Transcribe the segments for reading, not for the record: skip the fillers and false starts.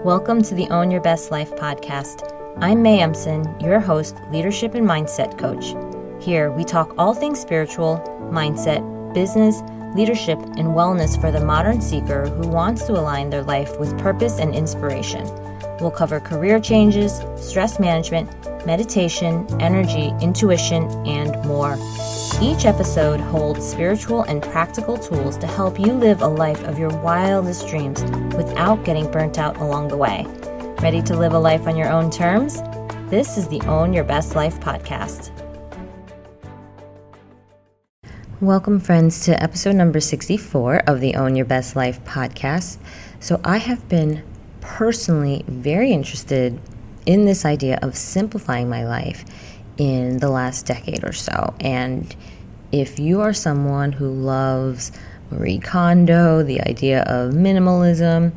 Welcome to the Own Your Best Life podcast. I'm May Emson, your host, leadership and mindset coach. Here, we talk all things spiritual, mindset, business, leadership, and wellness for the modern seeker who wants to align their life with purpose and inspiration. We'll cover career changes, stress management, meditation, energy, intuition, and more. Each episode holds spiritual and practical tools to help you live a life of your wildest dreams without getting burnt out along the way. Ready to live a life on your own terms? This is the Own Your Best Life podcast. Welcome, friends, to episode number 64 of the Own Your Best Life podcast. So I have been personally very interested in this idea of simplifying my life in the last decade or so. And if you are someone who loves Marie Kondo, the idea of minimalism,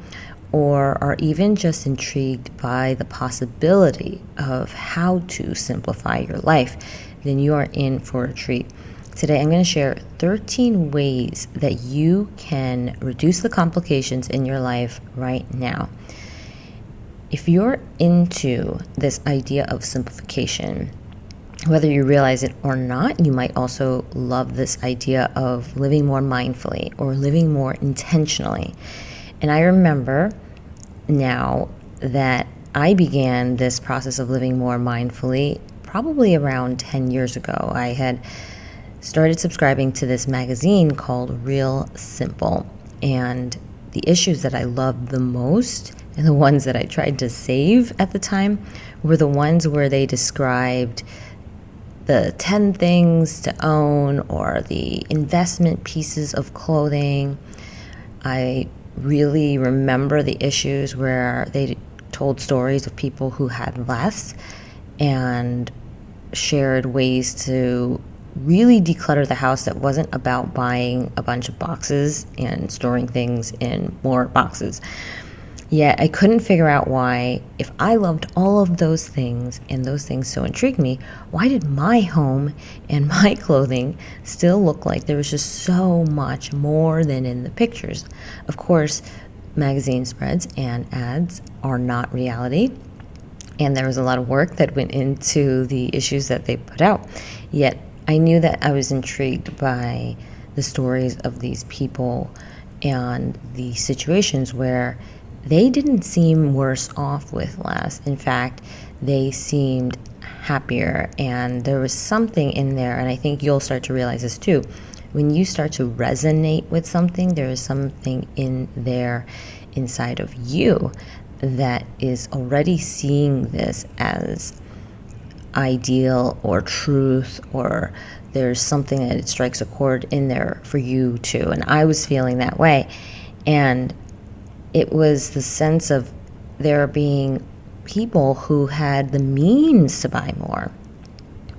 or are even just intrigued by the possibility of how to simplify your life, then you are in for a treat. Today I'm going to share 13 ways that you can reduce the complications in your life right now. If you're into this idea of simplification, whether you realize it or not, you might also love this idea of living more mindfully or living more intentionally. And I remember now that I began this process of living more mindfully probably around 10 years ago. I had started subscribing to this magazine called Real Simple, and the issues that I loved the most and the ones that I tried to save at the time were the ones where they described the 10 things to own or the investment pieces of clothing. I really remember the issues where they told stories of people who had less and shared ways to really declutter the house that wasn't about buying a bunch of boxes and storing things in more boxes. Yet I couldn't figure out why, if I loved all of those things and those things so intrigued me, why did my home and my clothing still look like there was just so much more than in the pictures? Of course, magazine spreads and ads are not reality, and there was a lot of work that went into the issues that they put out. Yet I knew that I was intrigued by the stories of these people and the situations where they didn't seem worse off with less. In fact, they seemed happier, and there was something in there, and I think you'll start to realize this too. When you start to resonate with something, there is something in there inside of you that is already seeing this as ideal or truth, or there's something that it strikes a chord in there for you too. And I was feeling that way. And it was the sense of there being people who had the means to buy more,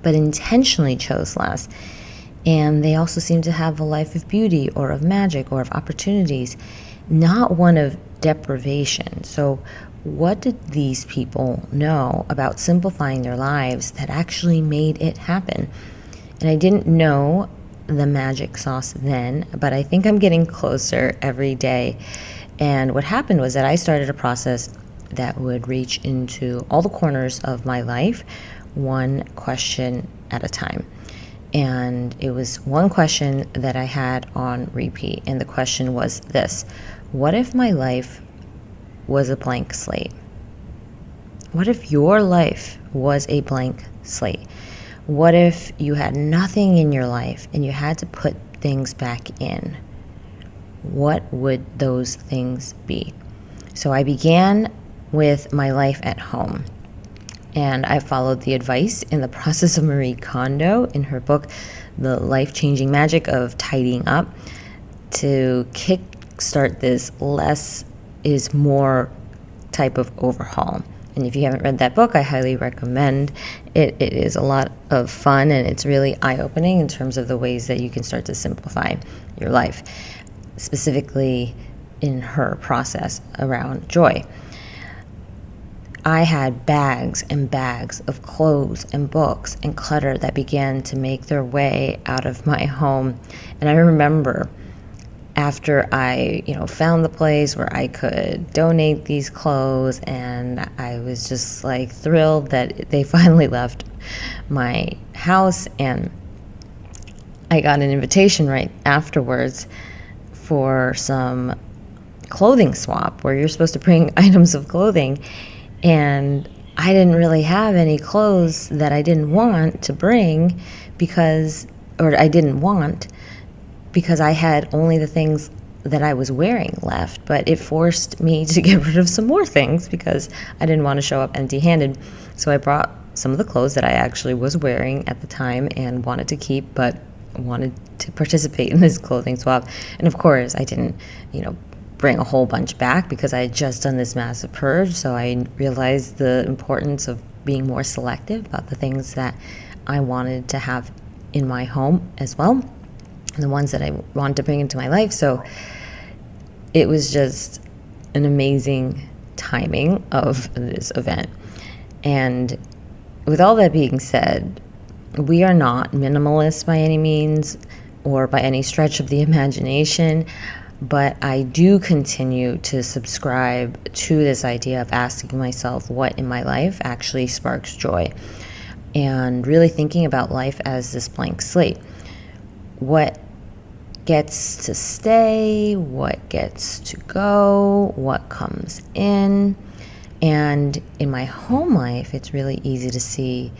but intentionally chose less. And they also seemed to have a life of beauty or of magic or of opportunities, not one of deprivation. So what did these people know about simplifying their lives that actually made it happen? And I didn't know the magic sauce then, but I think I'm getting closer every day. And what happened was that I started a process that would reach into all the corners of my life, one question at a time. And it was one question that I had on repeat. And the question was this: what if my life was a blank slate? What if your life was a blank slate? What if you had nothing in your life and you had to put things back in? What would those things be? So I began with my life at home, and I followed the advice in the process of Marie Kondo in her book, The Life-Changing Magic of Tidying Up, to kickstart this less is more type of overhaul. And if you haven't read that book, I highly recommend it. It is a lot of fun, and it's really eye-opening in terms of the ways that you can start to simplify your life, specifically in her process around joy. I had bags and bags of clothes and books and clutter that began to make their way out of my home. And I remember after I, found the place where I could donate these clothes, and I was just like thrilled that they finally left my house, and I got an invitation right afterwards for some clothing swap where you're supposed to bring items of clothing, and I didn't really have any clothes that I didn't want to bring because I had only the things that I was wearing left. But it forced me to get rid of some more things because I didn't want to show up empty-handed. So I brought some of the clothes that I actually was wearing at the time and wanted to keep, but wanted to participate in this clothing swap. And of course, I didn't, bring a whole bunch back because I had just done this massive purge. So I realized the importance of being more selective about the things that I wanted to have in my home as well, and the ones that I wanted to bring into my life. So it was just an amazing timing of this event. And with all that being said, we are not minimalists by any means or by any stretch of the imagination, but I do continue to subscribe to this idea of asking myself what in my life actually sparks joy, and really thinking about life as this blank slate. What gets to stay, what gets to go, what comes in. And in my home life, it's really easy to see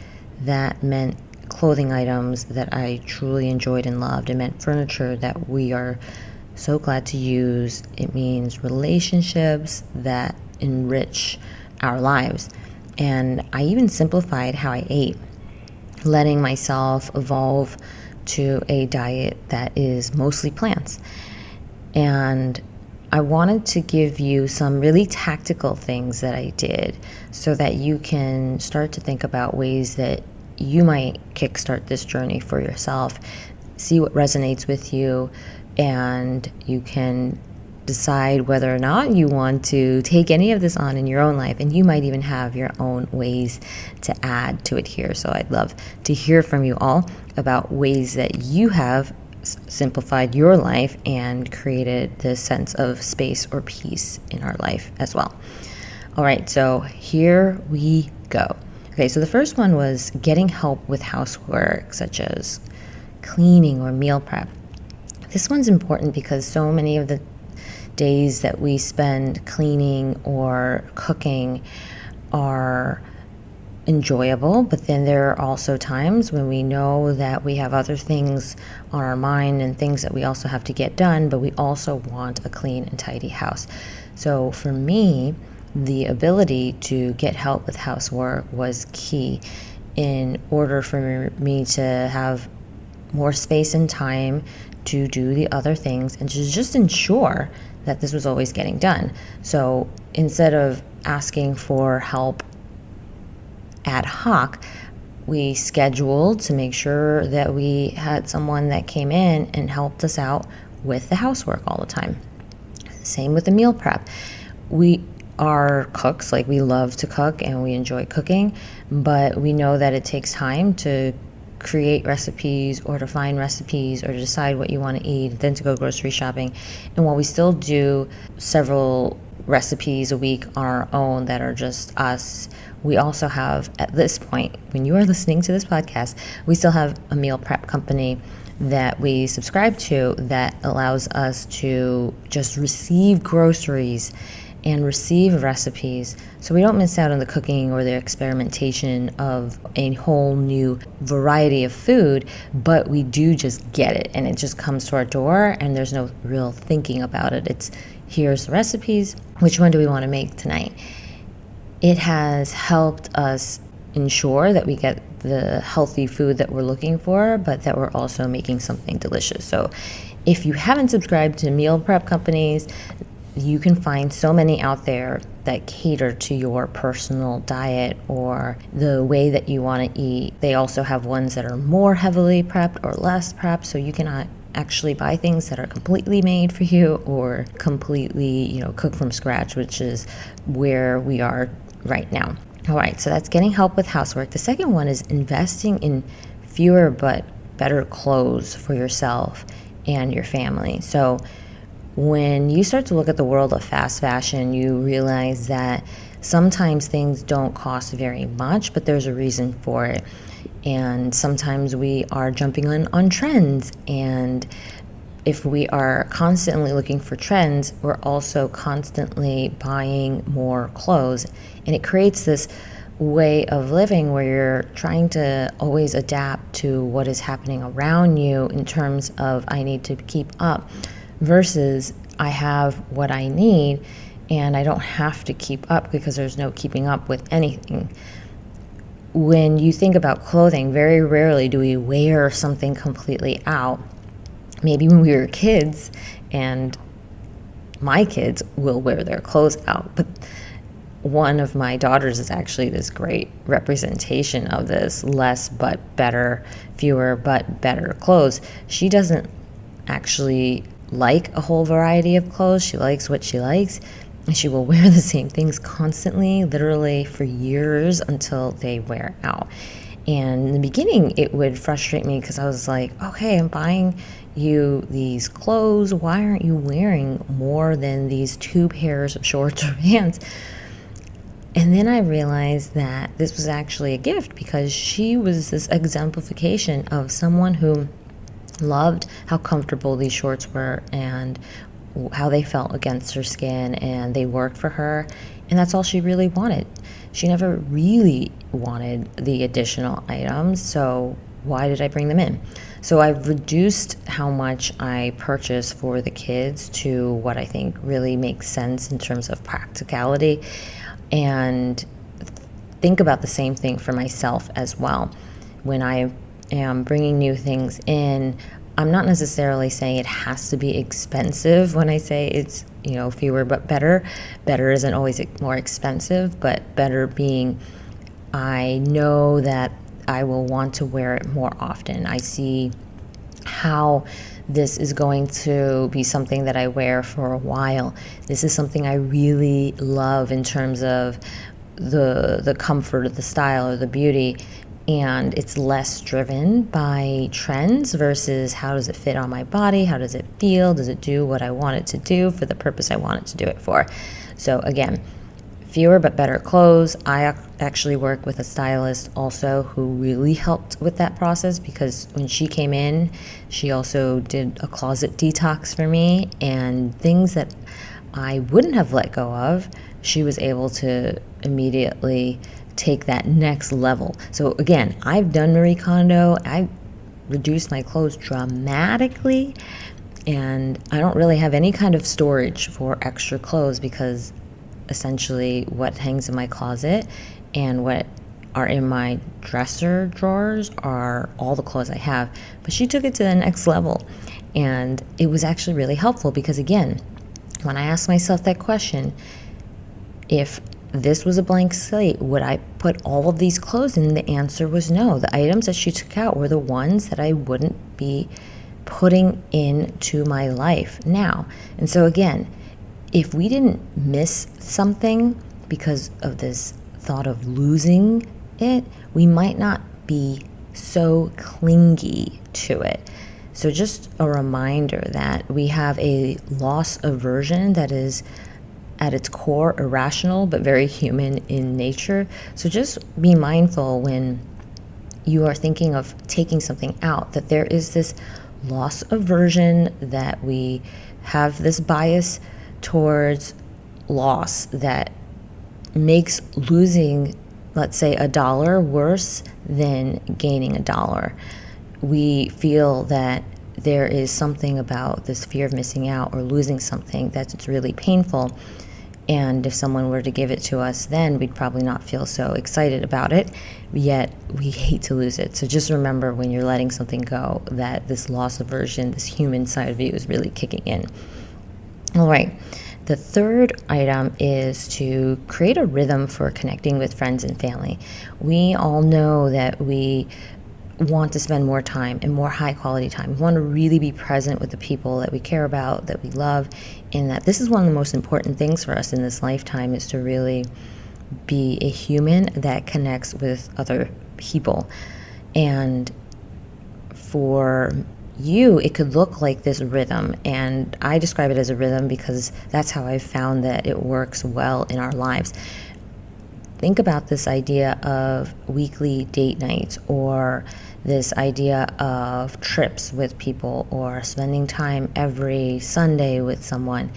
that meant clothing items that I truly enjoyed and loved. It meant furniture that we are so glad to use. It means relationships that enrich our lives. And I even simplified how I ate, letting myself evolve to a diet that is mostly plants. And I wanted to give you some really tactical things that I did so that you can start to think about ways that you might kickstart this journey for yourself, see what resonates with you, and you can decide whether or not you want to take any of this on in your own life. And you might even have your own ways to add to it here. So I'd love to hear from you all about ways that you have simplified your life and created this sense of space or peace in our life as well. All right, so here we go. Okay, so the first one was getting help with housework, such as cleaning or meal prep. This one's important because so many of the days that we spend cleaning or cooking are enjoyable, but then there are also times when we know that we have other things on our mind and things that we also have to get done, but we also want a clean and tidy house. So for me, the ability to get help with housework was key in order for me to have more space and time to do the other things and to just ensure that this was always getting done. So instead of asking for help ad hoc, we scheduled to make sure that we had someone that came in and helped us out with the housework all the time. Same with the meal prep. We are cooks, like we love to cook and we enjoy cooking, but we know that it takes time to create recipes or to find recipes or to decide what you want to eat, then to go grocery shopping. And while we still do several recipes a week on our own that are just us, we also have, at this point, when you are listening to this podcast, we still have a meal prep company that we subscribe to that allows us to just receive groceries and receive recipes so we don't miss out on the cooking or the experimentation of a whole new variety of food, but we do just get it and it just comes to our door and there's no real thinking about it. It's here's the recipes, which one do we want to make tonight? It has helped us ensure that we get the healthy food that we're looking for, but that we're also making something delicious. So if you haven't subscribed to meal prep companies, you can find so many out there that cater to your personal diet or the way that you want to eat. They also have ones that are more heavily prepped or less prepped, so you can actually buy things that are completely made for you or completely, cook from scratch, which is where we are right now. All right, so that's getting help with housework. The second one is investing in fewer but better clothes for yourself and your family. So When you start to look at the world of fast fashion, you realize that sometimes things don't cost very much, but there's a reason for it. And sometimes we are jumping on trends. And if we are constantly looking for trends, we're also constantly buying more clothes. And it creates this way of living where you're trying to always adapt to what is happening around you in terms of I need to keep up versus I have what I need and I don't have to keep up because there's no keeping up with anything. When you think about clothing, very rarely do we wear something completely out. Maybe when we were kids, and my kids will wear their clothes out, but one of my daughters is actually this great representation of this less but better, fewer but better clothes. She doesn't actually like a whole variety of clothes. She likes what she likes, and she will wear the same things constantly, literally for years until they wear out. And in the beginning, it would frustrate me because I was like, okay, I'm buying you these clothes. Why aren't you wearing more than these 2 pairs of shorts or pants? And then I realized that this was actually a gift because she was this exemplification of someone who loved how comfortable these shorts were and how they felt against her skin, and they worked for her, and that's all she really wanted. She never really wanted the additional items, so why did I bring them in? So I've reduced how much I purchase for the kids to what I think really makes sense in terms of practicality, and think about the same thing for myself as well. When I am bringing new things in, I'm not necessarily saying it has to be expensive. When I say it's, fewer but better, better isn't always more expensive, but better being I know that I will want to wear it more often. I see how this is going to be something that I wear for a while. This is something I really love in terms of the comfort of the style or the beauty, and it's less driven by trends versus how does it fit on my body, how does it feel, does it do what I want it to do for the purpose I want it to do it for. So again, fewer but better clothes. I actually work with a stylist also who really helped with that process, because when she came in, she also did a closet detox for me, and things that I wouldn't have let go of, she was able to immediately take that next level. So again, I've done Marie Kondo. I reduced my clothes dramatically, and I don't really have any kind of storage for extra clothes, because essentially what hangs in my closet and what are in my dresser drawers are all the clothes I have. But she took it to the next level, and it was actually really helpful, because again, when I asked myself that question, if this was a blank slate, would I put all of these clothes in? The answer was no. The items that she took out were the ones that I wouldn't be putting into my life now. And so again, if we didn't miss something because of this thought of losing it, we might not be so clingy to it. So just a reminder that we have a loss aversion that is at its core irrational but very human in nature. So just be mindful when you are thinking of taking something out that there is this loss aversion, that we have this bias towards loss that makes losing, let's say, $1 worse than gaining $1. We feel that there is something about this fear of missing out or losing something that's really painful. And if someone were to give it to us, then we'd probably not feel so excited about it, yet we hate to lose it. So just remember when you're letting something go that this loss aversion, this human side of you is really kicking in. All right. The third item is to create a rhythm for connecting with friends and family. We all know that we want to spend more time and more high quality time. We want to really be present with the people that we care about, that we love, and that this is one of the most important things for us in this lifetime, is to really be a human that connects with other people. And for you, it could look like this rhythm. And I describe it as a rhythm because that's how I've found that it works well in our lives. Think about this idea of weekly date nights, or this idea of trips with people, or spending time every Sunday with someone.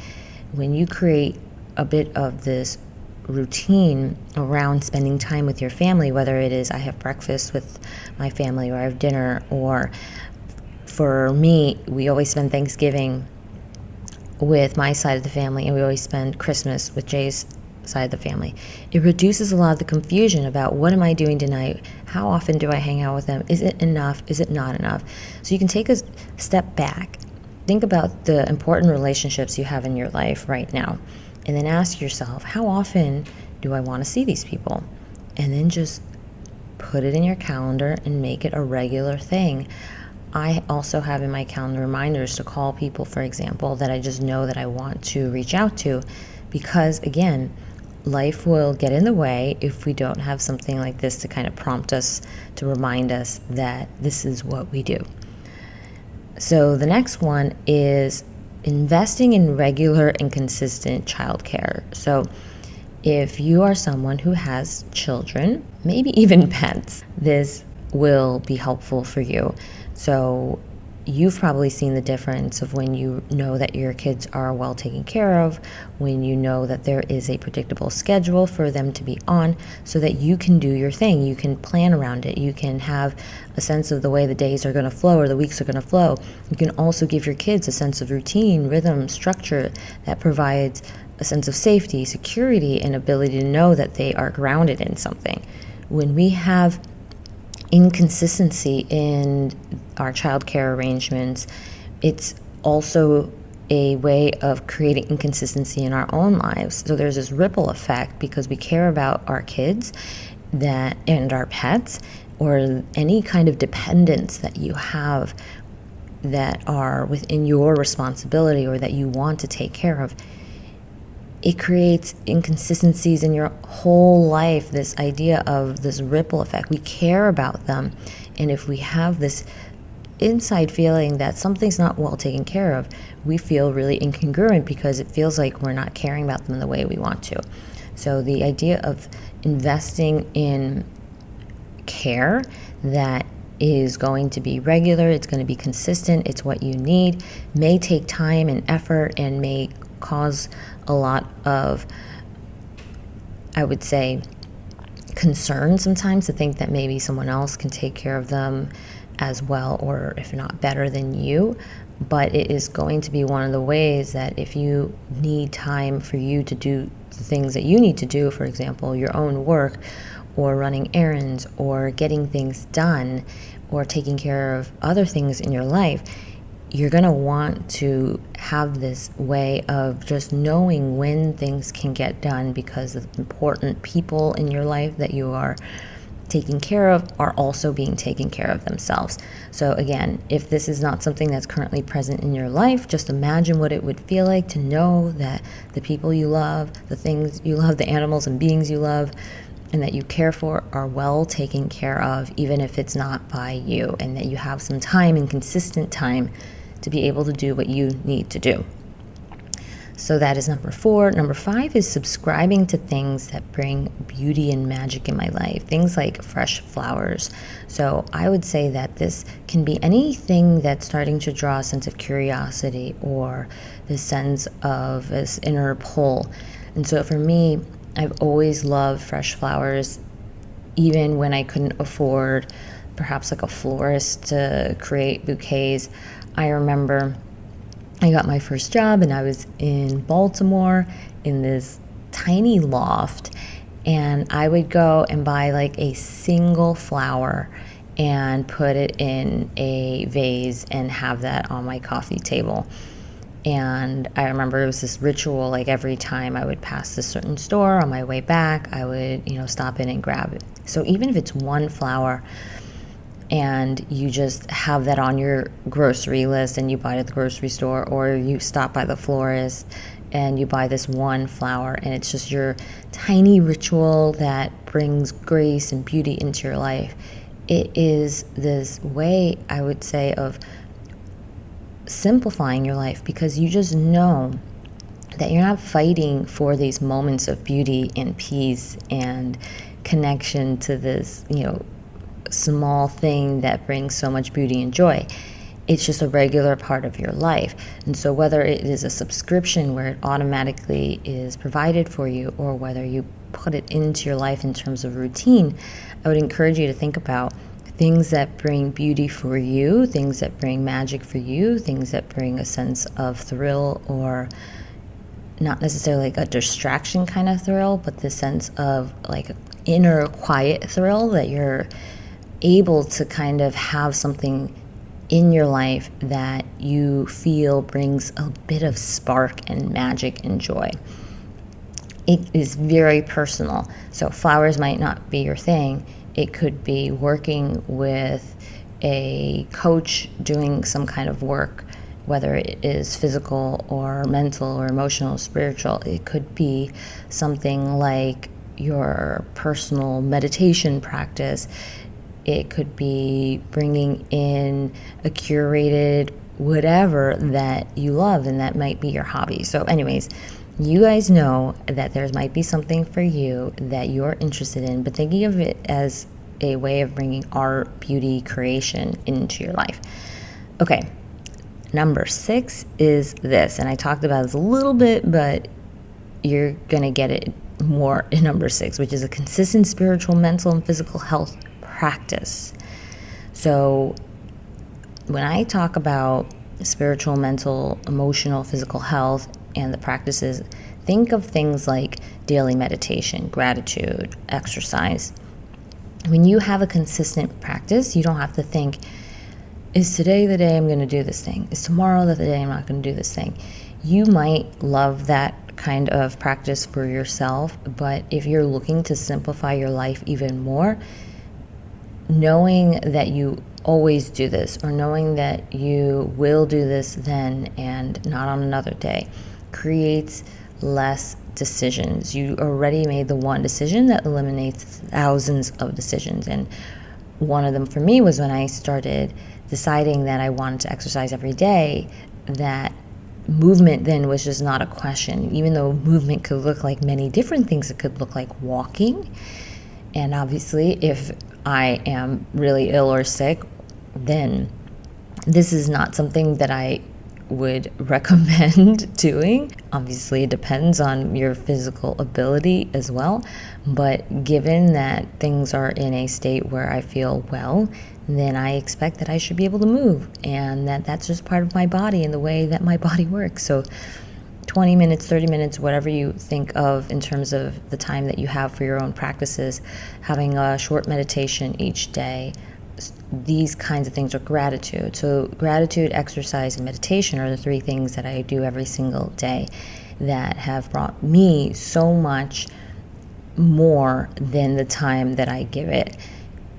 When you create a bit of this routine around spending time with your family, whether it is I have breakfast with my family, or I have dinner, or for me, we always spend Thanksgiving with my side of the family, and we always spend Christmas with Jay's side of the family. It reduces a lot of the confusion about what am I doing tonight? How often do I hang out with them? Is it enough? Is it not enough? So you can take a step back, think about the important relationships you have in your life right now, and then ask yourself, how often do I want to see these people? And then just put it in your calendar and make it a regular thing. I also have in my calendar reminders to call people, for example, that I just know that I want to reach out to, because again, life will get in the way if we don't have something like this to kind of prompt us, to remind us that this is what we do. So the next one is investing in regular and consistent childcare. So if you are someone who has children, maybe even pets, this will be helpful for you. So you've probably seen the difference of when you know that your kids are well taken care of, when you know that there is a predictable schedule for them to be on, so that you can do your thing. You can plan around it. You can have a sense of the way the days are going to flow or the weeks are going to flow. You can also give your kids a sense of routine, rhythm, structure that provides a sense of safety, security, and ability to know that they are grounded in something. When we have inconsistency in our childcare arrangements, it's also a way of creating inconsistency in our own lives. So there's this ripple effect because we care about our kids and our pets, or any kind of dependence that you have that are within your responsibility or that you want to take care of. It creates inconsistencies in your whole life, this idea of this ripple effect. We care about them, and if we have this inside feeling that something's not well taken care of, we feel really incongruent because it feels like we're not caring about them the way we want to. So the idea of investing in care that is going to be regular, it's going to be consistent, it's what you need, may take time and effort and may cause a lot of, I would say, concern sometimes, to think that maybe someone else can take care of them as well, or if not better than you. But it is going to be one of the ways that if you need time for you to do the things that you need to do, for example, your own work, or running errands, or getting things done, or taking care of other things in your life, you're going to want to have this way of just knowing when things can get done, because the important people in your life that you are taking care of are also being taken care of themselves. So again, if this is not something that's currently present in your life, just imagine what it would feel like to know that the people you love, the things you love, the animals and beings you love, and that you care for are well taken care of, even if it's not by you, and that you have some time and consistent time to be able to do what you need to do. So that is number 4. Number 5 is subscribing to things that bring beauty and magic in my life, things like fresh flowers. So I would say that this can be anything that's starting to draw a sense of curiosity, or this sense of this inner pull. And so for me, I've always loved fresh flowers, even when I couldn't afford perhaps like a florist to create bouquets. I remember I got my first job and I was in Baltimore in this tiny loft, and I would go and buy like a single flower and put it in a vase and have that on my coffee table. And I remember it was this ritual, like every time I would pass this certain store on my way back, I would, stop in and grab it. So even if it's one flower, and you just have that on your grocery list and you buy it at the grocery store, or you stop by the florist and you buy this one flower, and it's just your tiny ritual that brings grace and beauty into your life. It is this way, I would say, of simplifying your life, because you just know that you're not fighting for these moments of beauty and peace and connection to this, small thing that brings so much beauty and joy. It's just a regular part of your life. And so whether it is a subscription where it automatically is provided for you, or whether you put it into your life in terms of routine, I would encourage you to think about things that bring beauty for you, things that bring magic for you, things that bring a sense of thrill, or not necessarily like a distraction kind of thrill, but the sense of like inner quiet thrill, that you're able to kind of have something in your life that you feel brings a bit of spark and magic and joy. It is very personal. So flowers might not be your thing. It could be working with a coach, doing some kind of work, whether it is physical or mental or emotional, spiritual. It could be something like your personal meditation practice. It could be bringing in a curated whatever that you love, and that might be your hobby. So anyways, you guys know that there might be something for you that you're interested in, but thinking of it as a way of bringing art, beauty, creation into your life. Okay, number 6 is this, and I talked about this a little bit, but you're going to get it more in number 6, which is a consistent spiritual, mental, and physical health practice. So when I talk about spiritual, mental, emotional, physical health and the practices, think of things like daily meditation, gratitude, exercise. When you have a consistent practice, you don't have to think, is today the day I'm going to do this thing? Is tomorrow the day I'm not going to do this thing? You might love that kind of practice for yourself, but if you're looking to simplify your life even more, knowing that you always do this, or knowing that you will do this then and not on another day, creates less decisions. You already made the one decision that eliminates thousands of decisions. And one of them for me was when I started deciding that I wanted to exercise every day, that movement then was just not a question. Even though movement could look like many different things, it could look like walking. And obviously, if I am really ill or sick, then this is not something that I would recommend doing. Obviously, it depends on your physical ability as well. But given that things are in a state where I feel well, then I expect that I should be able to move, and that's just part of my body and the way that my body works. So 20 minutes, 30 minutes, whatever you think of in terms of the time that you have for your own practices, having a short meditation each day, these kinds of things, are gratitude. So gratitude, exercise, and meditation are the 3 things that I do every single day that have brought me so much more than the time that I give it.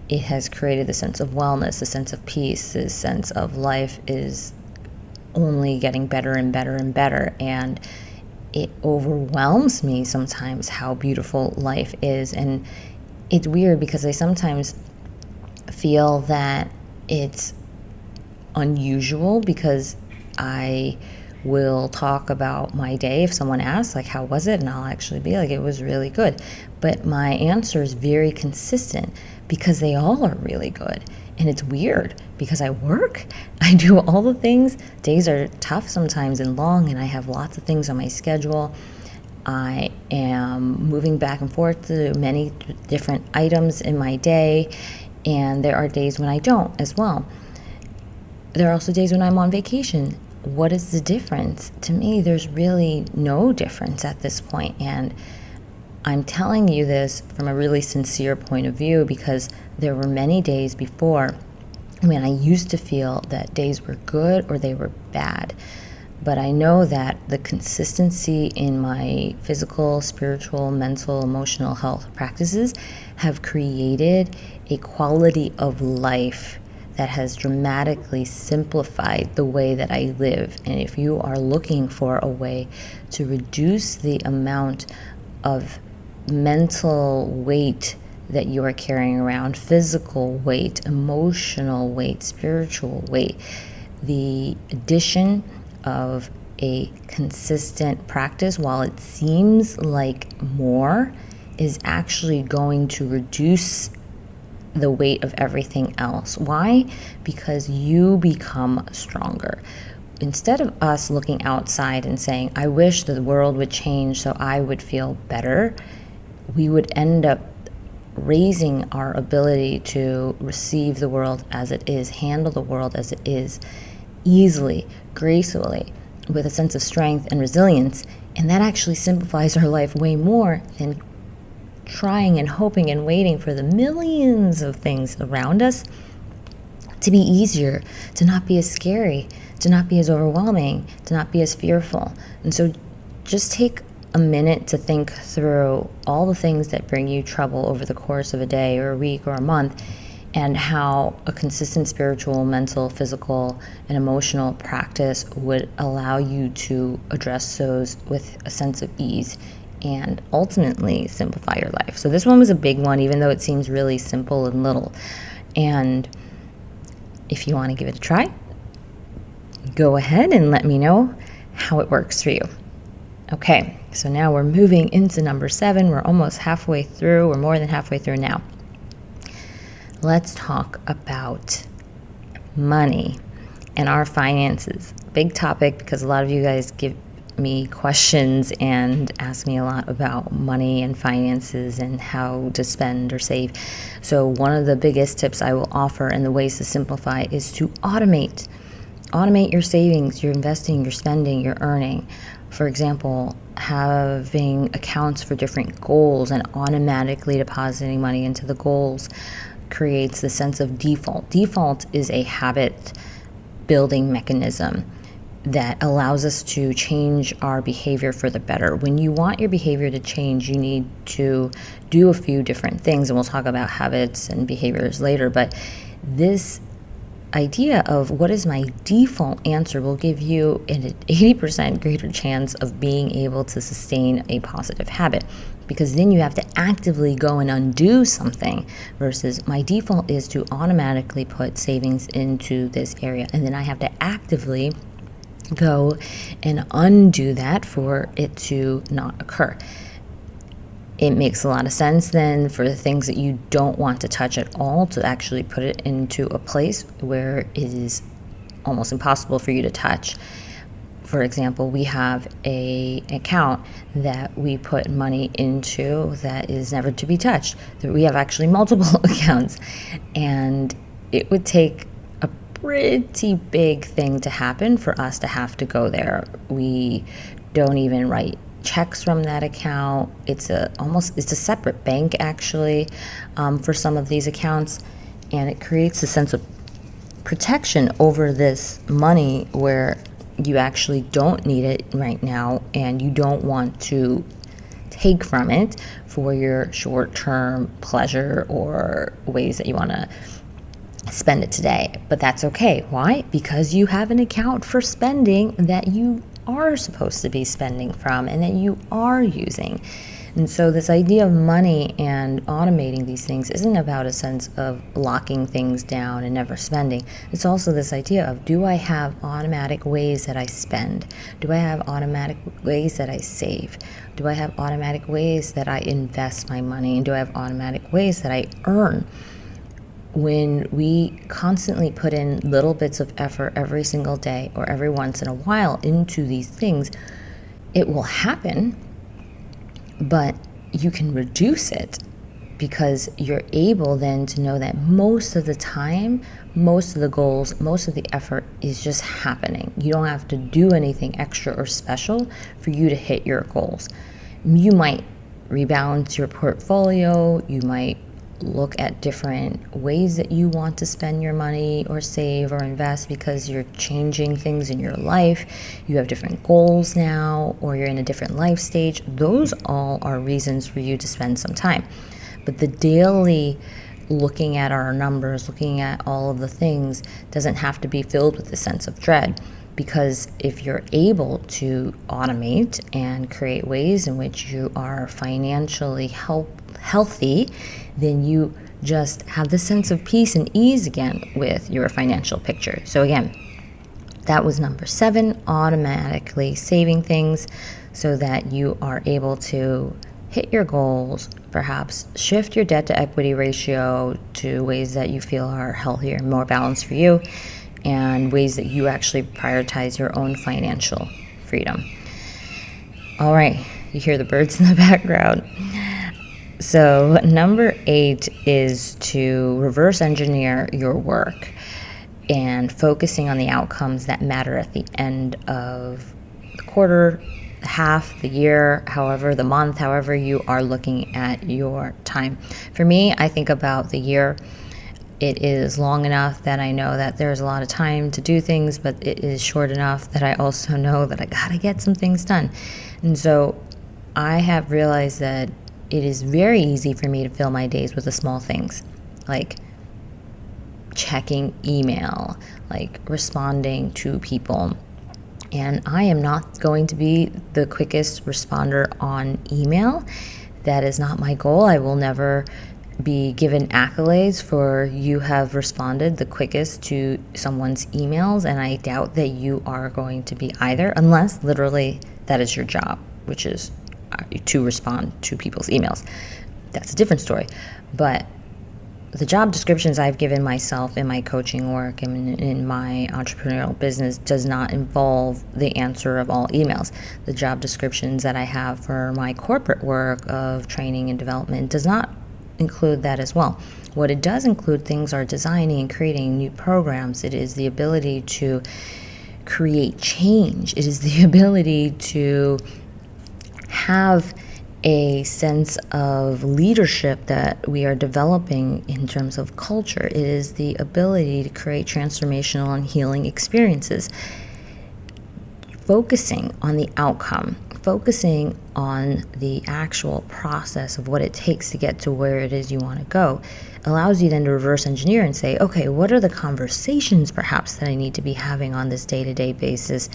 It has created a sense of wellness, a sense of peace, a sense of life is only getting better and better and better. And it overwhelms me sometimes how beautiful life is. And it's weird because I sometimes feel that it's unusual, because I will talk about my day if someone asks, like, how was it? And I'll actually be like, it was really good. But my answer is very consistent because they all are really good. And it's weird because I work, I do all the things. Days are tough sometimes and long, and I have lots of things on my schedule. I am moving back and forth to many different items in my day, and there are days when I don't as well. There are also days when I'm on vacation. What is the difference? To me, there's really no difference at this point. And I'm telling you this from a really sincere point of view, because there were many days before when I used to feel that days were good or they were bad. But I know that the consistency in my physical, spiritual, mental, emotional health practices have created a quality of life that has dramatically simplified the way that I live. And if you are looking for a way to reduce the amount of mental weight that you are carrying around, physical weight, emotional weight, spiritual weight, the addition of a consistent practice, while it seems like more, is actually going to reduce the weight of everything else. Why? Because you become stronger. Instead of us looking outside and saying, I wish the world would change so I would feel better, we would end up raising our ability to receive the world as it is, handle the world as it is, easily, gracefully, with a sense of strength and resilience. And that actually simplifies our life way more than trying and hoping and waiting for the millions of things around us to be easier, to not be as scary, to not be as overwhelming, to not be as fearful. And so just take a minute to think through all the things that bring you trouble over the course of a day or a week or a month, and how a consistent spiritual, mental, physical, and emotional practice would allow you to address those with a sense of ease and ultimately simplify your life. So this one was a big one, even though it seems really simple and little. And if you want to give it a try, go ahead and let me know how it works for you. Okay, so now we're moving into number 7. We're almost halfway through. We're more than halfway through now. Let's talk about money and our finances. Big topic, because a lot of you guys give me questions and ask me a lot about money and finances and how to spend or save. So one of the biggest tips I will offer and the ways to simplify is to automate. Automate your savings, your investing, your spending, your earning. For example, having accounts for different goals and automatically depositing money into the goals creates the sense of default. Default is a habit building mechanism that allows us to change our behavior for the better. When you want your behavior to change, you need to do a few different things, and we'll talk about habits and behaviors later. But this idea of what is my default answer will give you an 80% greater chance of being able to sustain a positive habit, because then you have to actively go and undo something, versus my default is to automatically put savings into this area, and then I have to actively go and undo that for it to not occur. It makes a lot of sense then for the things that you don't want to touch at all to actually put it into a place where it is almost impossible for you to touch. For example, we have an account that we put money into that is never to be touched. We have actually multiple accounts, and it would take a pretty big thing to happen for us to have to go there. We don't even write checks from that account. It's a separate bank actually for some of these accounts, and it creates a sense of protection over this money where you actually don't need it right now and you don't want to take from it for your short-term pleasure or ways that you want to spend it today. But that's okay. Why? Because you have an account for spending that you are supposed to be spending from and that you are using. And so this idea of money and automating these things isn't about a sense of locking things down and never spending. It's also this idea of, do I have automatic ways that I spend? Do I have automatic ways that I save? Do I have automatic ways that I invest my money? And do I have automatic ways that I earn? When we constantly put in little bits of effort every single day or every once in a while into these things, it will happen, but you can reduce it because you're able then to know that most of the time, most of the goals, most of the effort is just happening. You don't have to do anything extra or special for you to hit your goals. You might rebalance your portfolio, you might look at different ways that you want to spend your money or save or invest because you're changing things in your life. You have different goals now, or you're in a different life stage. Those all are reasons for you to spend some time. But the daily looking at our numbers, looking at all of the things, doesn't have to be filled with a sense of dread. Because if you're able to automate and create ways in which you are financially healthy, then you just have this sense of peace and ease again with your financial picture. So again, That was number 7, automatically saving things so that you are able to hit your goals, perhaps shift your debt to equity ratio to ways that you feel are healthier and more balanced for you, and ways that you actually prioritize your own financial freedom. All right, you hear the birds in the background. So number 8 is to reverse engineer your work and focusing on the outcomes that matter at the end of the quarter, the half, the year, however, the month, however you are looking at your time. For me, I think about the year. It is long enough that I know that there's a lot of time to do things, but it is short enough that I also know that I gotta get some things done. And so I have realized that it is very easy for me to fill my days with the small things, like checking email, like responding to people. And I am not going to be the quickest responder on email. That is not my goal. I will never be given accolades for you have responded the quickest to someone's emails, and I doubt that you are going to be either, unless literally that is your job, which is to respond to people's emails. That's a different story. But the job descriptions I've given myself in my coaching work and in my entrepreneurial business does not involve the answer of all emails. The job descriptions that I have for my corporate work of training and development does not include that as well. What it does include things are designing and creating new programs. It is the ability to create change. It is the ability to have a sense of leadership that we are developing in terms of culture. It is the ability to create transformational and healing experiences. Focusing on the outcome, focusing on the actual process of what it takes to get to where it is you want to go, allows you then to reverse engineer and say, okay, what are the conversations perhaps that I need to be having on this day-to-day basis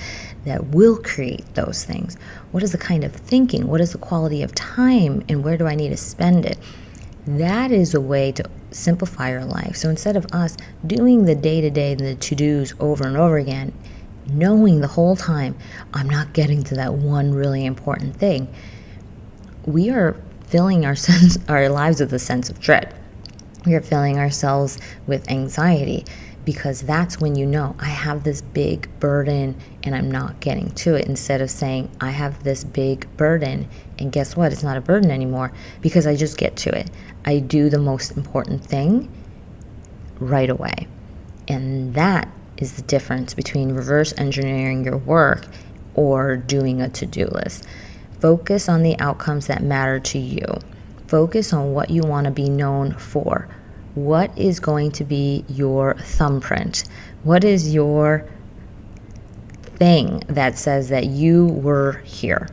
that will create those things? What is the kind of thinking? What is the quality of time? And where do I need to spend it? That is a way to simplify your life. So instead of us doing the day-to-day and the to-dos over and over again, knowing the whole time I'm not getting to that one really important thing, we are filling our lives with a sense of dread. We are filling ourselves with anxiety, because that's when you know I have this big burden and I'm not getting to it, instead of saying I have this big burden and guess what, it's not a burden anymore because I just get to it. I do the most important thing right away. And that is the difference between reverse engineering your work or doing a to-do list. Focus on the outcomes that matter to you. Focus on what you want to be known for. What is going to be your thumbprint? What is your thing that says that you were here?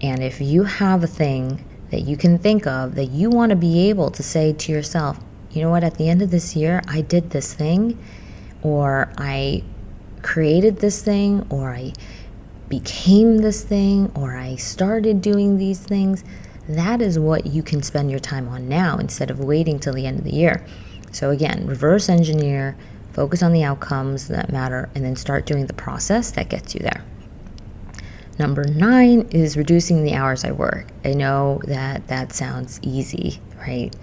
And if you have a thing that you can think of that you want to be able to say to yourself, you know what, at the end of this year, I did this thing, or I created this thing, or I became this thing, or I started doing these things, that is what you can spend your time on now instead of waiting till the end of the year. So again, reverse engineer, focus on the outcomes that matter, and then start doing the process that gets you there. Number 9 is reducing the hours I work. I know that sounds easy, right?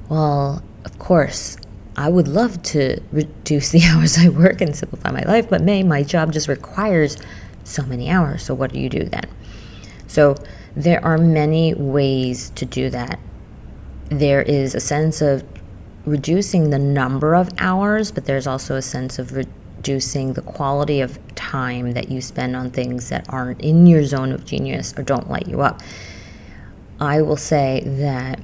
Well, of course, I would love to reduce the hours I work and simplify my life, but my job just requires so many hours. So what do you do then? So there are many ways to do that. There is a sense of reducing the number of hours, but there's also a sense of reducing the quality of time that you spend on things that aren't in your zone of genius or don't light you up. I will say that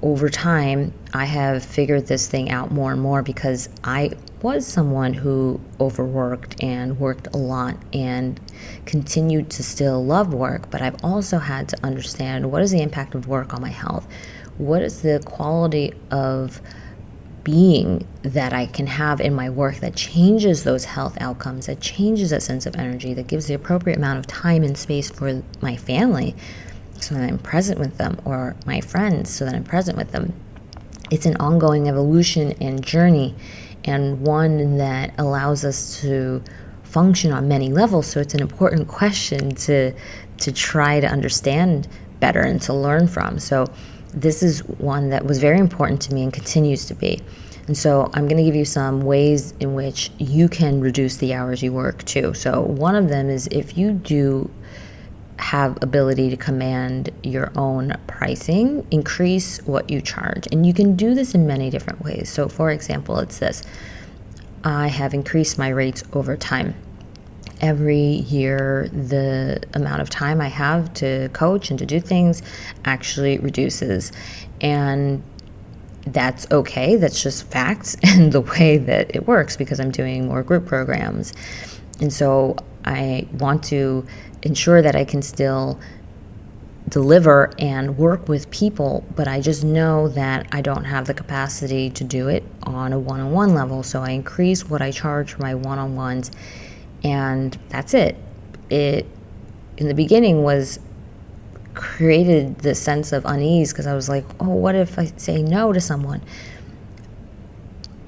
over time, I have figured this thing out more and more because I was someone who overworked and worked a lot and continued to still love work, but I've also had to understand what is the impact of work on my health? What is the quality of being that I can have in my work that changes those health outcomes, that changes that sense of energy, that gives the appropriate amount of time and space for my family so that I'm present with them, or my friends so that I'm present with them. It's an ongoing evolution and journey, and one that allows us to function on many levels. So it's an important question to try to understand better and to learn from. So this is one that was very important to me and continues to be. And so I'm going to give you some ways in which you can reduce the hours you work too. So one of them is, if you do have ability to command your own pricing, increase what you charge. And you can do this in many different ways. So for example, it's this: I have increased my rates over time. Every year, the amount of time I have to coach and to do things actually reduces. And that's okay. That's just facts and the way that it works, because I'm doing more group programs. And so I want to ensure that I can still deliver and work with people, but I just know that I don't have the capacity to do it on a one-on-one level. So I increase what I charge for my one-on-ones, and that's it. It, in the beginning, was created this sense of unease, because I was like, oh, what if I say no to someone?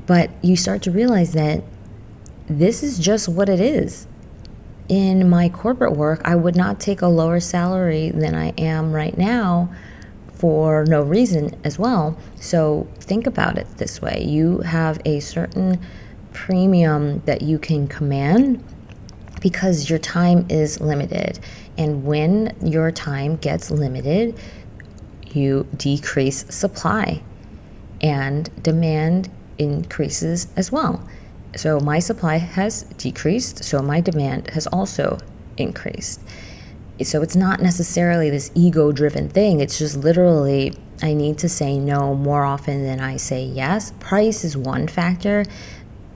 But you start to realize that this is just what it is. In my corporate work, I would not take a lower salary than I am right now for no reason as well. So think about it this way: you have a certain premium that you can command because your time is limited. And when your time gets limited, you decrease supply and demand increases as well. So my supply has decreased, so my demand has also increased. So it's not necessarily this ego-driven thing. It's just literally, I need to say no more often than I say yes. Price is one factor.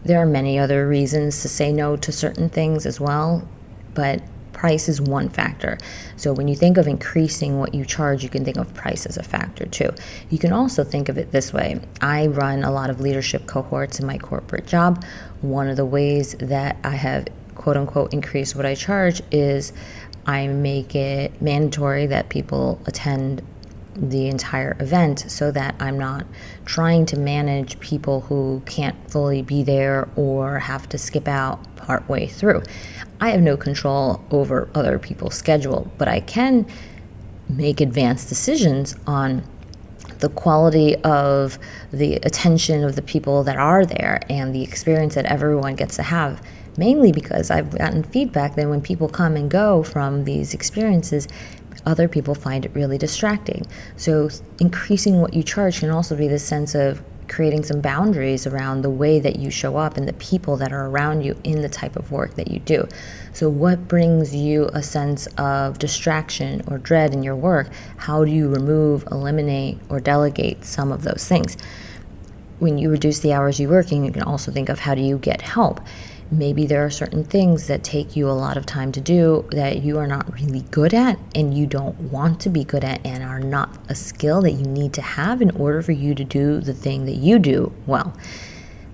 There are many other reasons to say no to certain things as well, but price is one factor. So when you think of increasing what you charge, you can think of price as a factor too. You can also think of it this way: I run a lot of leadership cohorts in my corporate job. One of the ways that I have, quote unquote, increased what I charge is I make it mandatory that people attend the entire event, so that I'm not trying to manage people who can't fully be there or have to skip out partway through. I have no control over other people's schedule, but I can make advanced decisions on the quality of the attention of the people that are there and the experience that everyone gets to have, mainly because I've gotten feedback that when people come and go from these experiences, other people find it really distracting. So increasing what you charge can also be this sense of creating some boundaries around the way that you show up and the people that are around you in the type of work that you do. So what brings you a sense of distraction or dread in your work? How do you remove, eliminate, or delegate some of those things? When you reduce the hours you're working, you can also think of, how do you get help? Maybe there are certain things that take you a lot of time to do that you are not really good at and you don't want to be good at, and are not a skill that you need to have in order for you to do the thing that you do well.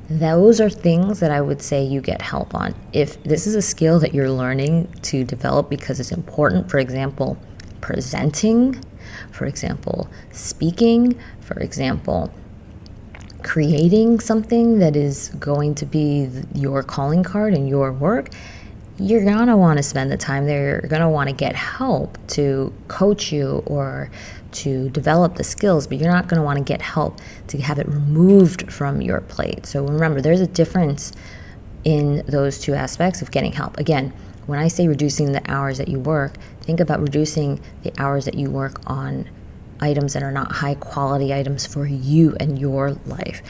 Those are things that I would say you get help on. If this is a skill that you're learning to develop because it's important, for example, presenting, for example, speaking, for example, creating something that is going to be your calling card in your work, you're going to want to spend the time there. You're going to want to get help to coach you or to develop the skills, but you're not going to want to get help to have it removed from your plate. So remember, there's a difference in those two aspects of getting help. Again, when I say reducing the hours that you work, think about reducing the hours that you work on items that are not high quality items for you and your life.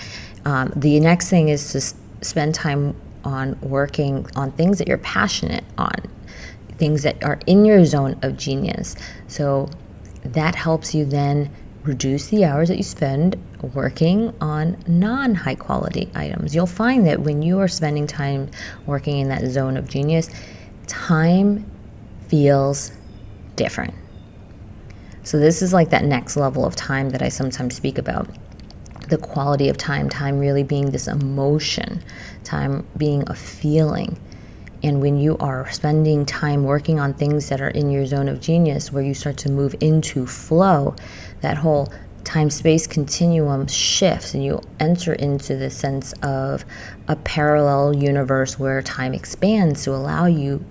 The next thing is to spend time on working on things that you're passionate on, things that are in your zone of genius. So that helps you then reduce the hours that you spend working on non-high quality items. You'll find that when you are spending time working in that zone of genius, time feels different. So this is like that next level of time that I sometimes speak about. The quality of time really being this emotion, time being a feeling. And when you are spending time working on things that are in your zone of genius, where you start to move into flow, that whole time-space continuum shifts and you enter into the sense of a parallel universe where time expands to allow you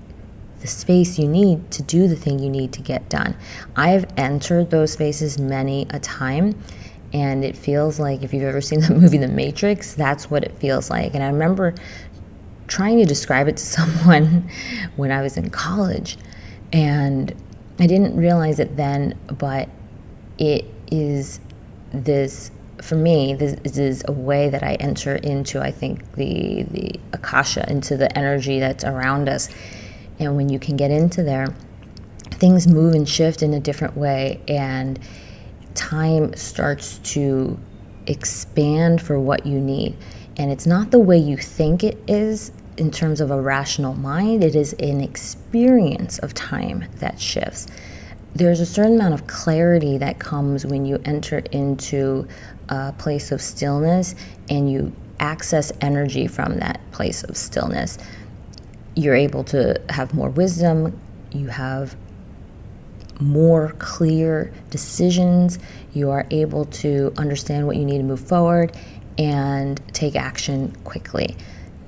the space you need to do the thing you need to get done. I've entered those spaces many a time, and it feels like, if you've ever seen the movie The Matrix, that's what it feels like. And I remember trying to describe it to someone when I was in college, and I didn't realize it then, but it is this, for me, this is a way that I enter into, I think, the akasha, into the energy that's around us. And when you can get into there, things move and shift in a different way, and time starts to expand for what you need. And it's not the way you think it is in terms of a rational mind. It is an experience of time that shifts. There's a certain amount of clarity that comes when you enter into a place of stillness and you access energy from that place of stillness. You're able to have more wisdom, you have more clear decisions, you are able to understand what you need to move forward and take action quickly.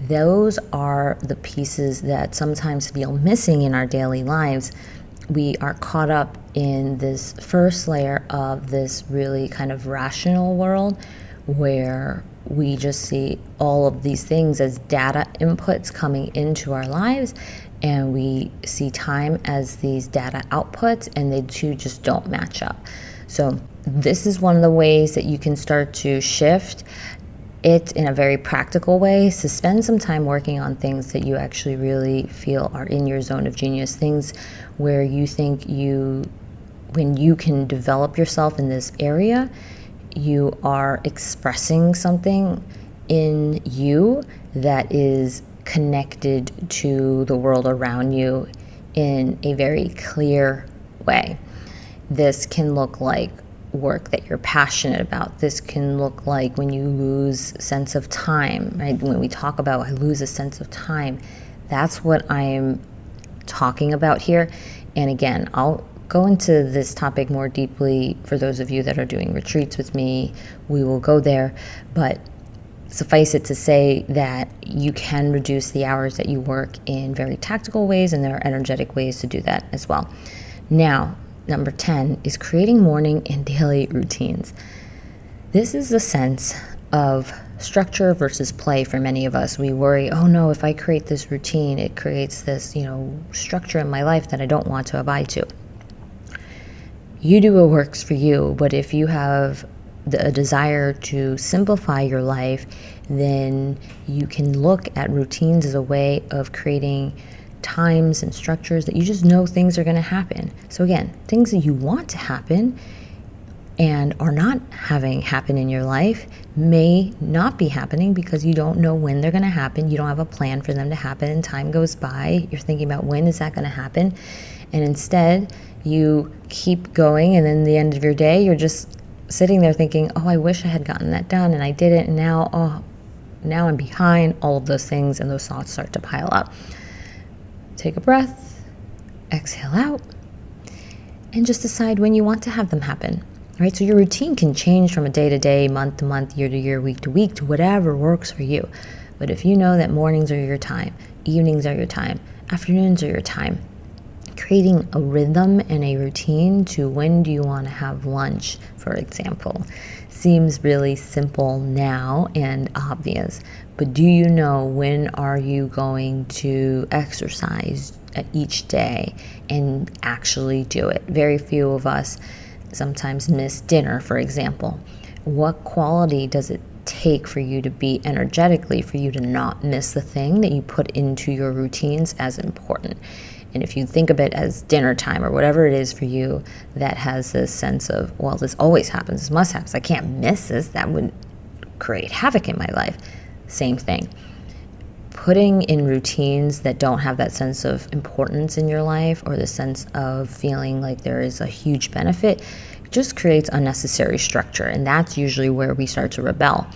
Those are the pieces that sometimes feel missing in our daily lives. We are caught up in this first layer of this really kind of rational world where we just see all of these things as data inputs coming into our lives, and we see time as these data outputs, and they two just don't match up. So this is one of the ways that you can start to shift it in a very practical way. So spend some time working on things that you actually really feel are in your zone of genius, things where you think when you can develop yourself in this area, you are expressing something in you that is connected to the world around you in a very clear way. This can look like work that you're passionate about. This can look like when you lose sense of time, right? When we talk about I lose a sense of time, that's what I'm talking about here. And again, I'll go into this topic more deeply for those of you that are doing retreats with me. We will go there, but suffice it to say that you can reduce the hours that you work in very tactical ways, and there are energetic ways to do that as well. Now, number 10 is creating morning and daily routines. This is a sense of structure versus play for many of us. We worry, oh no, if I create this routine, it creates this, structure in my life that I don't want to abide to. You do what works for you, but if you have a desire to simplify your life, then you can look at routines as a way of creating times and structures that you just know things are going to happen. So again, things that you want to happen and are not having happen in your life may not be happening because you don't know when they're going to happen. You don't have a plan for them to happen, and time goes by. You're thinking about when is that going to happen, and instead you keep going, and then the end of your day you're just sitting there thinking, oh, I wish I had gotten that done and I didn't, and now I'm behind. All of those things and those thoughts start to pile up. Take a breath, exhale out, and just decide when you want to have them happen. Right? So your routine can change from a day to day, month to month, year to year, week to week, to whatever works for you. But if you know that mornings are your time, evenings are your time, afternoons are your time, creating a rhythm and a routine to when do you want to have lunch, for example, seems really simple now and obvious. But do you know when are you going to exercise each day and actually do it? Very few of us sometimes miss dinner, for example. What quality does it take for you to be energetically, for you to not miss the thing that you put into your routines as important? And if you think of it as dinner time or whatever it is for you that has this sense of, well, this always happens, this must happen, I can't miss this, that would create havoc in my life. Same thing. Putting in routines that don't have that sense of importance in your life or the sense of feeling like there is a huge benefit just creates unnecessary structure, and that's usually where we start to rebel.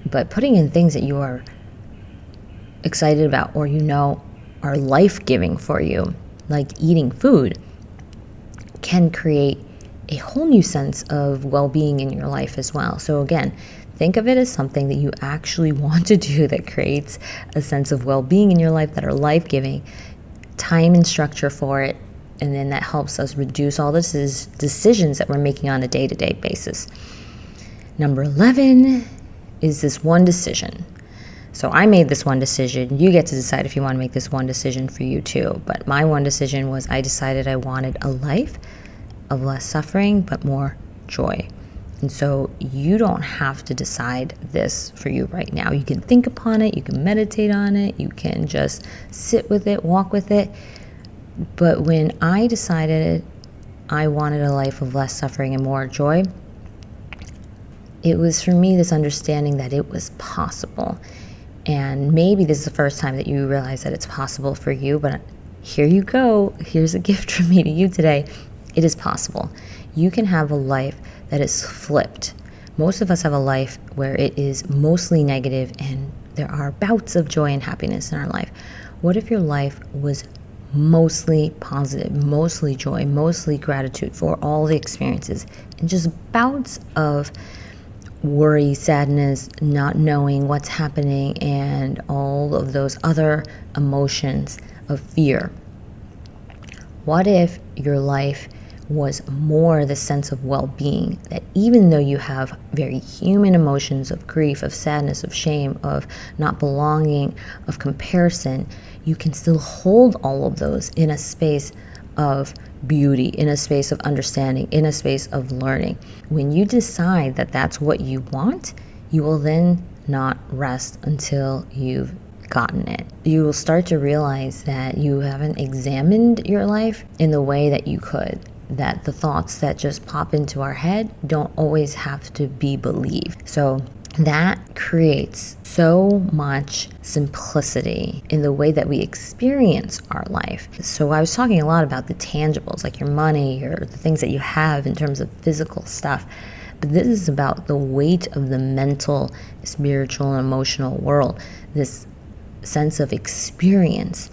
But putting in things that you are excited about or are life-giving for you, like eating food, can create a whole new sense of well-being in your life as well. So again, think of it as something that you actually want to do that creates a sense of well-being in your life, that are life-giving, time and structure for it, and then that helps us reduce all the decisions that we're making on a day-to-day basis. Number 11 is this one decision. So I made this one decision. You get to decide if you want to make this one decision for you too. But my one decision was I decided I wanted a life of less suffering, but more joy. And so you don't have to decide this for you right now. You can think upon it. You can meditate on it. You can just sit with it, walk with it. But when I decided I wanted a life of less suffering and more joy, it was for me this understanding that it was possible. And maybe this is the first time that you realize that it's possible for you, but here you go. Here's a gift from me to you today. It is possible. You can have a life that is flipped. Most of us have a life where it is mostly negative and there are bouts of joy and happiness in our life. What if your life was mostly positive, mostly joy, mostly gratitude for all the experiences, and just bouts of worry, sadness, not knowing what's happening, and all of those other emotions of fear? What if your life was more the sense of well-being, that even though you have very human emotions of grief, of sadness, of shame, of not belonging, of comparison, you can still hold all of those in a space of beauty, in a space of understanding, in a space of learning? When you decide that that's what you want, you will then not rest until you've gotten it. You will start to realize that you haven't examined your life in the way that you could, that the thoughts that just pop into our head don't always have to be believed. So that creates so much simplicity in the way that we experience our life. So I was talking a lot about the tangibles, like your money or the things that you have in terms of physical stuff. But this is about the weight of the mental, spiritual, and emotional world, this sense of experience.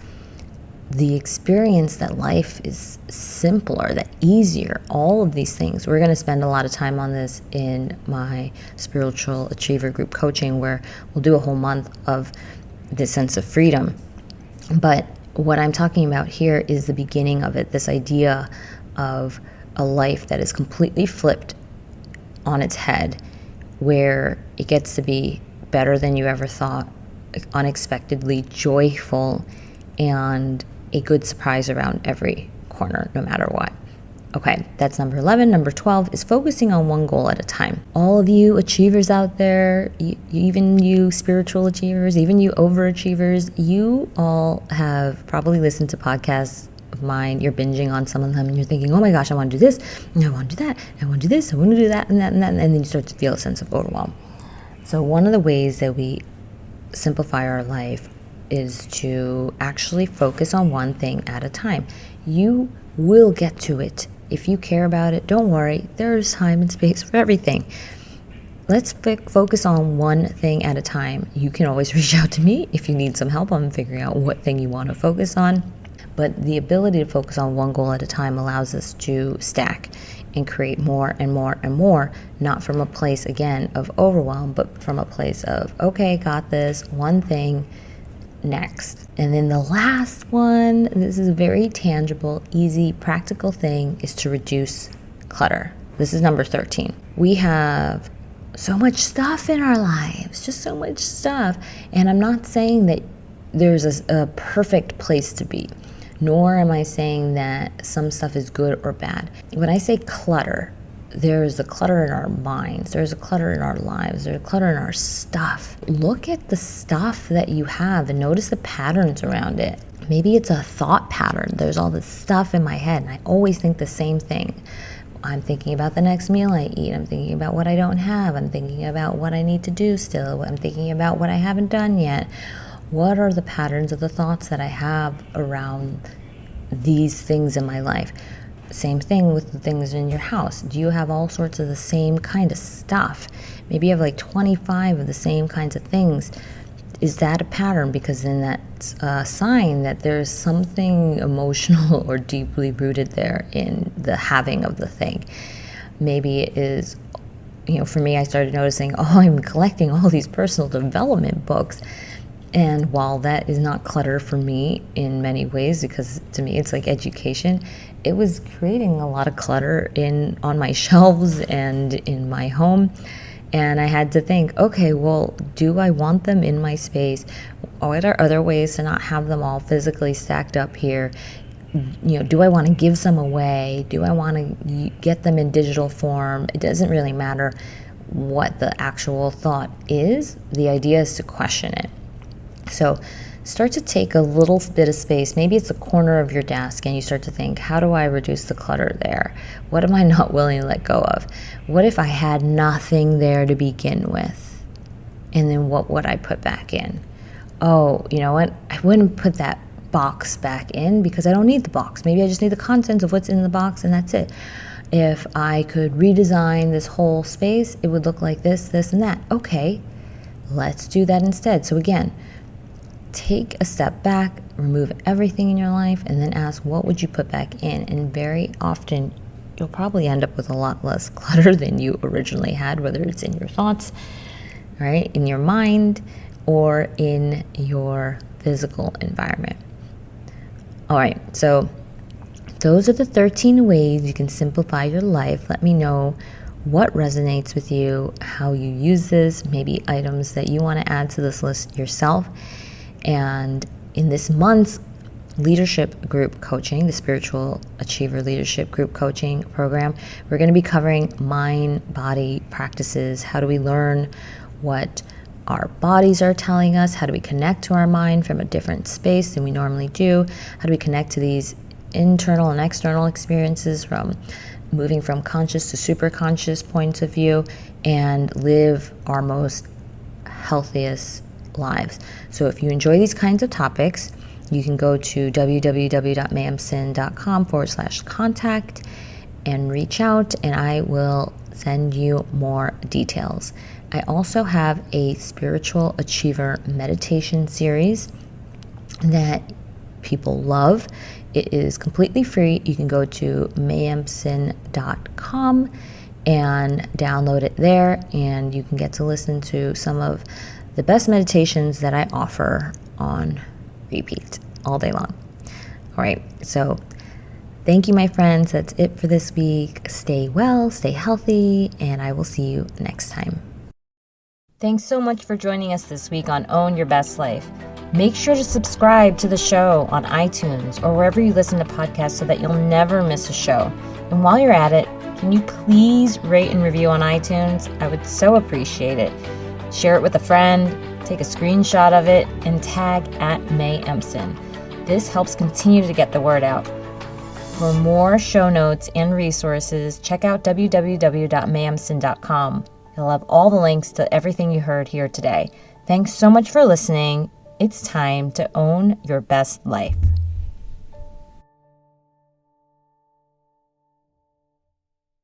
The experience that life is simpler, that easier, all of these things. We're going to spend a lot of time on this in my Spiritual Achiever group coaching, where we'll do a whole month of this sense of freedom. But what I'm talking about here is the beginning of it, this idea of a life that is completely flipped on its head, where it gets to be better than you ever thought, unexpectedly joyful, and a good surprise around every corner, no matter what. Okay, that's number 11. Number 12 is focusing on one goal at a time. All of you achievers out there, even you spiritual achievers, even you overachievers, you all have probably listened to podcasts of mine. You're binging on some of them and you're thinking, oh my gosh, I want to do this, and I want to do that, and I want to do this, I want to do that, and that, and that, and then you start to feel a sense of overwhelm. So one of the ways that we simplify our life is to actually focus on one thing at a time. You will get to it. If you care about it, don't worry. There's time and space for everything. Let's focus on one thing at a time. You can always reach out to me if you need some help on figuring out what thing you want to focus on. But the ability to focus on one goal at a time allows us to stack and create more and more and more, not from a place, again, of overwhelm, but from a place of, okay, got this, one thing, next. And then the last one, this is a very tangible, easy, practical thing, is to reduce clutter. This is number 13. We have so much stuff in our lives, just so much stuff. And I'm not saying that there's a perfect place to be, nor am I saying that some stuff is good or bad. When I say clutter, there's a clutter in our minds, there's a clutter in our lives, there's a clutter in our stuff. Look at the stuff that you have and notice the patterns around it. Maybe it's a thought pattern. There's all this stuff in my head and I always think the same thing. I'm thinking about the next meal I eat. I'm thinking about what I don't have. I'm thinking about what I need to do still. I'm thinking about what I haven't done yet. What are the patterns of the thoughts that I have around these things in my life? Same thing with the things in your house. Do you have all sorts of the same kind of stuff? Maybe you have like 25 of the same kinds of things. Is that a pattern? Because then that's a sign that there's something emotional or deeply rooted there in the having of the thing. maybe it is, for me, I started noticing, I'm collecting all these personal development books. And while that is not clutter for me in many ways, because to me it's like education, it was creating a lot of clutter on my shelves and in my home. And I had to think, okay, well, do I want them in my space? Are there other ways to not have them all physically stacked up here? Do I want to give some away? Do I want to get them in digital form? It doesn't really matter what the actual thought is. The idea is to question it. So start to take a little bit of space. Maybe it's a corner of your desk and you start to think, how do I reduce the clutter there? What am I not willing to let go of? What if I had nothing there to begin with? And then what would I put back in? Oh, you know what? I wouldn't put that box back in because I don't need the box. Maybe I just need the contents of what's in the box and that's it. If I could redesign this whole space, it would look like this, this, and that. Okay, let's do that instead. So again, take a step back, remove everything in your life, and then ask, what would you put back in? And very often, you'll probably end up with a lot less clutter than you originally had, whether it's in your thoughts, right, in your mind, or in your physical environment. All right, so those are the 13 ways you can simplify your life. Let me know what resonates with you, how you use this, maybe items that you want to add to this list yourself. And in this month's leadership group coaching, the Spiritual Achiever Leadership Group Coaching Program, we're going to be covering mind-body practices. How do we learn what our bodies are telling us? How do we connect to our mind from a different space than we normally do? How do we connect to these internal and external experiences, from moving from conscious to super conscious points of view, and live our most healthiest lives? So if you enjoy these kinds of topics, you can go to www.mayamson.com/contact and reach out, and I will send you more details. I also have a Spiritual Achiever meditation series that people love. It is completely free. You can go to mayamson.com and download it there, and you can get to listen to some of the best meditations that I offer on repeat all day long. All right, so thank you, my friends. That's it for this week. Stay well, stay healthy, and I will see you next time. Thanks so much for joining us this week on Own Your Best Life. Make sure to subscribe to the show on iTunes or wherever you listen to podcasts so that you'll never miss a show. And while you're at it, can you please rate and review on iTunes? I would so appreciate it. Share it with a friend, take a screenshot of it, and tag @MayEmson. This helps continue to get the word out. For more show notes and resources, check out www.mayemson.com. You'll have all the links to everything you heard here today. Thanks so much for listening. It's time to own your best life.